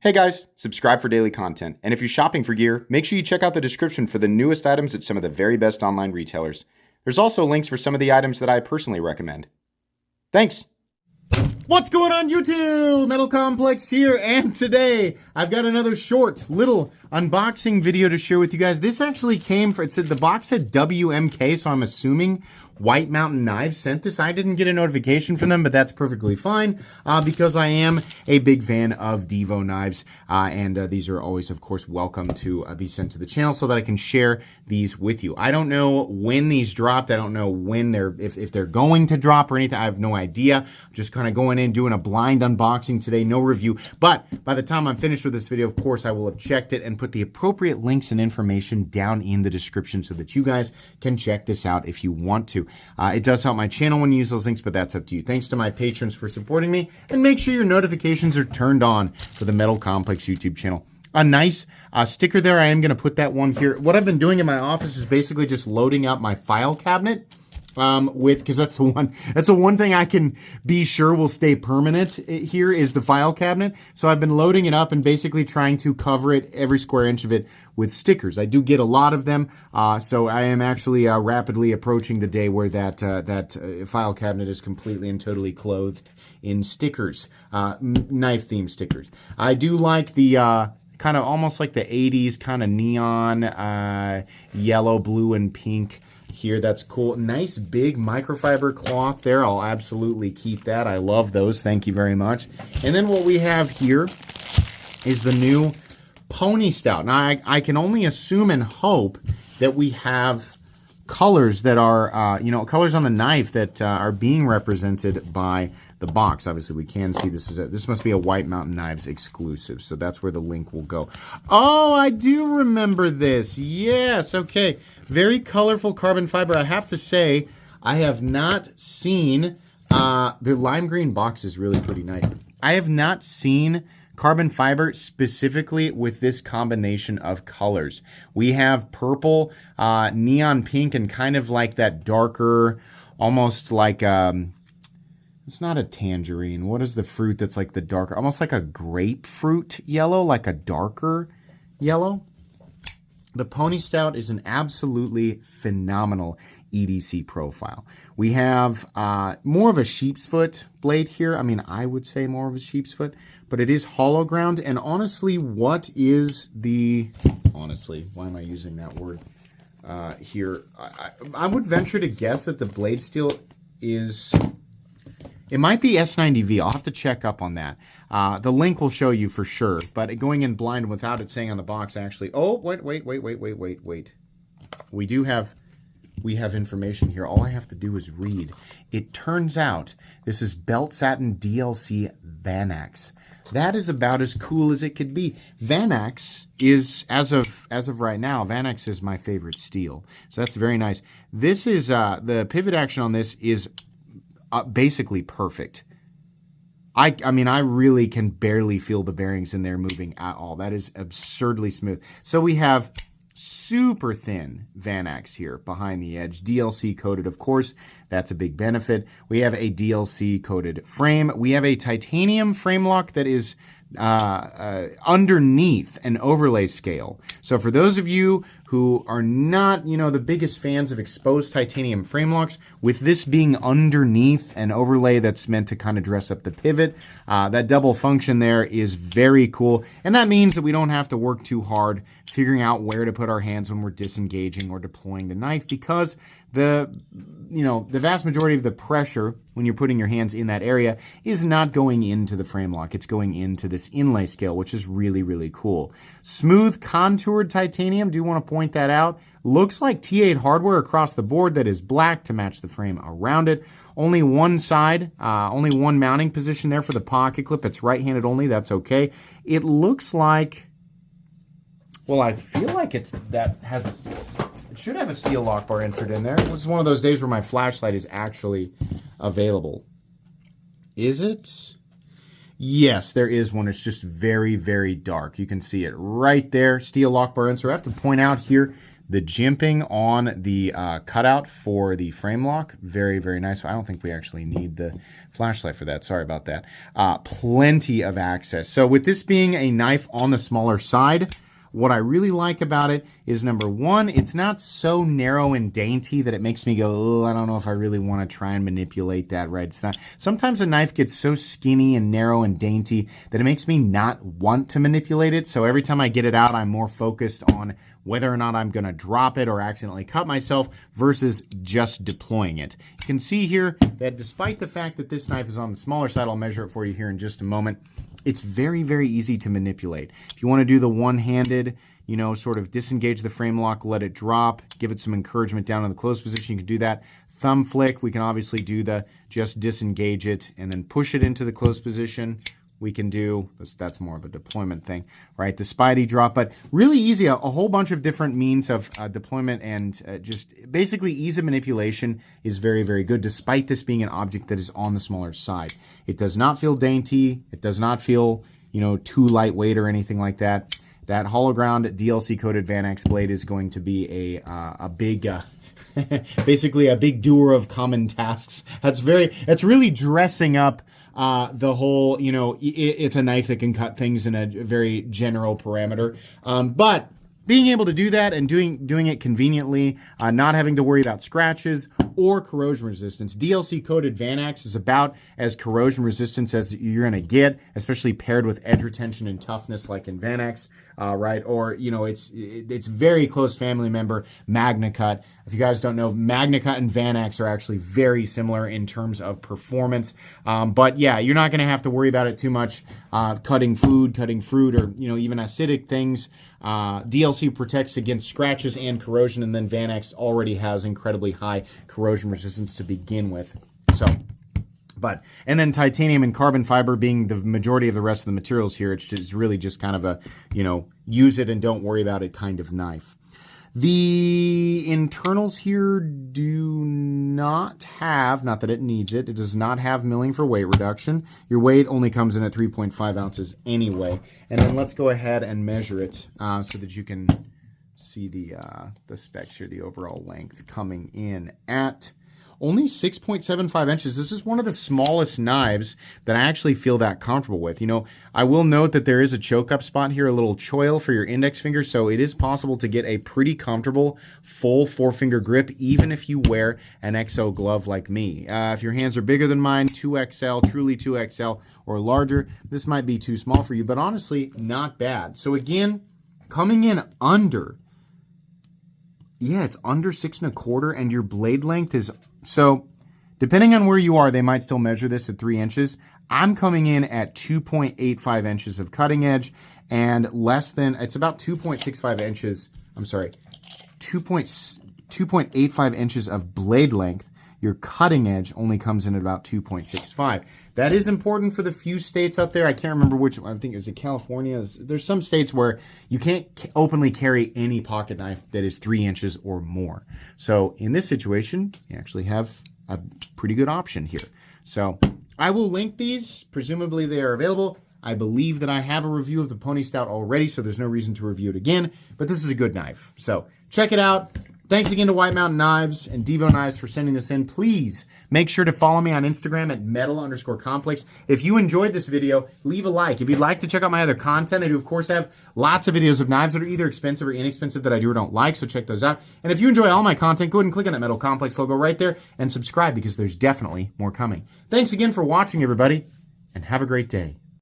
Hey guys, subscribe for daily content, and if you're shopping for gear, make sure you check out the description for the newest items at some of the very best online retailers. There's also links for some of the items that I personally recommend. Thanks! What's going on YouTube? Metal Complex here, and today I've got another short little unboxing video to share with you guys. This actually came from, the box said WMK, so I'm assuming White Mountain Knives sent this. I didn't get a notification from them, but that's perfectly fine because I am a big fan of Divo knives, and these are always, of course, welcome to be sent to the channel so that I can share these with you. I don't know when these dropped. I don't know when if they're going to drop or anything. I have no idea. I'm just kind of going in, doing a blind unboxing today, no review. But by the time I'm finished with this video, of course, I will have checked it and put the appropriate links and information down in the description so that you guys can check this out if you want to. It does help my channel when you use those links, but that's up to you. Thanks to my patrons for supporting me, and make sure your notifications are turned on for the Metal Complex YouTube channel. A nice sticker there. I am going to put that one here. What I've been doing in my office is basically just loading up my file cabinet because that's the one thing I can be sure will stay permanent here is the file cabinet. So I've been loading it up and basically trying to cover it, every square inch of it, with stickers. I do get a lot of them, so I am actually rapidly approaching the day where that file cabinet is completely and totally clothed in stickers, knife themed stickers. I do like the kind of almost like the 80s kind of neon yellow, blue, and pink here. That's cool. Nice big microfiber cloth there. I'll absolutely keep that. I love those. Thank you very much. And then what we have here is the new Pony Stout. Now, I can only assume and hope that we have colors that are, colors on the knife that are being represented by the box. Obviously, we can see this must be a White Mountain Knives exclusive, so that's where the link will go. Oh, I do remember this. Yes, okay. Very colorful carbon fiber. I have to say, I have not seen, the lime green box is really pretty nice. I have not seen carbon fiber specifically with this combination of colors. We have purple, neon pink, and kind of like that darker, almost like, it's not a tangerine. What is the fruit that's like the darker, almost like a grapefruit yellow, like a darker yellow? The Pony Stout is an absolutely phenomenal EDC profile. We have more of a sheep's foot blade here. I mean, I would say more of a sheep's foot, but it is hollow ground. And honestly, why am I using that word here? I would venture to guess that the blade steel is, it might be S90V. I'll have to check up on that. The link will show you for sure, but going in blind without it saying on the box, actually, oh, wait. We have information here. All I have to do is read. It turns out this is Belt Satin DLC Vanax. That is about as cool as it could be. Vanax is, as of right now, Vanax is my favorite steel. So that's very nice. This is, the pivot action on this is basically perfect. I mean, I really can barely feel the bearings in there moving at all. That is absurdly smooth. So we have super thin Vanax here behind the edge. DLC coated, of course. That's a big benefit. We have a DLC coated frame. We have a titanium frame lock that is underneath an overlay scale. So for those of you who are not, the biggest fans of exposed titanium frame locks, with this being underneath an overlay that's meant to kind of dress up the pivot, that double function there is very cool. And that means that we don't have to work too hard figuring out where to put our hands when we're disengaging or deploying the knife, because the vast majority of the pressure when you're putting your hands in that area is not going into the frame lock. It's going into this inlay scale, which is really, really cool. Smooth contoured titanium, do want to point that out. Looks like T8 hardware across the board that is black to match the frame around it. Only one side, only one mounting position there for the pocket clip. It's right-handed only. That's okay. It looks like, well, I feel like it should have a steel lock bar insert in there. It was one of those days where my flashlight is actually available. Is it? Yes, there is one. It's just very, very dark. You can see it right there. Steel lock bar insert. I have to point out here, The jimping on the cutout for the frame lock, very, very nice. I don't think we actually need the flashlight for that. Sorry about that. Plenty of access. So with this being a knife on the smaller side, what I really like about it is, number one, it's not so narrow and dainty that it makes me go, oh, I don't know if I really want to try and manipulate that, right? It's not. Sometimes a knife gets so skinny and narrow and dainty that it makes me not want to manipulate it. So every time I get it out, I'm more focused on whether or not I'm going to drop it or accidentally cut myself versus just deploying it. You can see here that despite the fact that this knife is on the smaller side, I'll measure it for you here in just a moment, it's very, very easy to manipulate. If you want to do the one-handed, you know, sort of disengage the frame lock, let it drop, give it some encouragement down in the closed position, you can do that. Thumb flick, we can obviously do the just disengage it and then push it into the closed position. We can do, that's more of a deployment thing, right? The Spidey drop, but really easy, a whole bunch of different means of deployment, and just basically ease of manipulation is very, very good, despite this being an object that is on the smaller side. It does not feel dainty. It does not feel, you know, too lightweight or anything like that. That hollow ground DLC coated Vanax blade is going to be a big, basically a big doer of common tasks. That's really dressing up the whole, you know, it's a knife that can cut things in a very general parameter. But being able to do that and doing it conveniently, not having to worry about scratches or corrosion resistance. DLC coated Vanax is about as corrosion resistant as you're going to get, especially paired with edge retention and toughness like in Vanax, right? Or, you know, it's very close family member, MagnaCut. If you guys don't know, MagnaCut and Vanax are actually very similar in terms of performance. But yeah, you're not going to have to worry about it too much, cutting food, cutting fruit, or, you know, even acidic things. DLC protects against scratches and corrosion, and then Vanax already has incredibly high corrosion resistance to begin with. So, and then titanium and carbon fiber being the majority of the rest of the materials here, it's really just kind of a, you know, use it and don't worry about it kind of knife. The internals here do not have, not that it needs it, it does not have milling for weight reduction. Your weight only comes in at 3.5 ounces anyway. And then let's go ahead and measure it so that you can see the specs here, the overall length coming in at only 6.75 inches. This is one of the smallest knives that I actually feel that comfortable with. You know, I will note that there is a choke up spot here, a little choil for your index finger, so it is possible to get a pretty comfortable full 4-finger grip, even if you wear an XL glove like me. If your hands are bigger than mine, 2XL, truly 2XL or larger, this might be too small for you, but honestly, not bad. So again, coming in under, yeah, it's under 6 1/4, and your blade length is, so depending on where you are, they might still measure this at 3 inches. I'm coming in at 2.85 inches of cutting edge and less than, it's about 2.65 inches, I'm sorry, 2.85 inches of blade length. Your cutting edge only comes in at about 2.65. That is important for the few states out there. I can't remember which, I think it California. There's some states where you can't openly carry any pocket knife that is 3 inches or more. So in this situation, you actually have a pretty good option here. So I will link these. Presumably they are available. I believe that I have a review of the Pony Stout already, so there's no reason to review it again. But this is a good knife. So check it out. Thanks again to White Mountain Knives and Divo Knives for sending this in. Please make sure to follow me on Instagram at metal_complex. If you enjoyed this video, leave a like. If you'd like to check out my other content, I do, of course, have lots of videos of knives that are either expensive or inexpensive that I do or don't like, so check those out. And if you enjoy all my content, go ahead and click on that Metal Complex logo right there and subscribe, because there's definitely more coming. Thanks again for watching, everybody, and have a great day.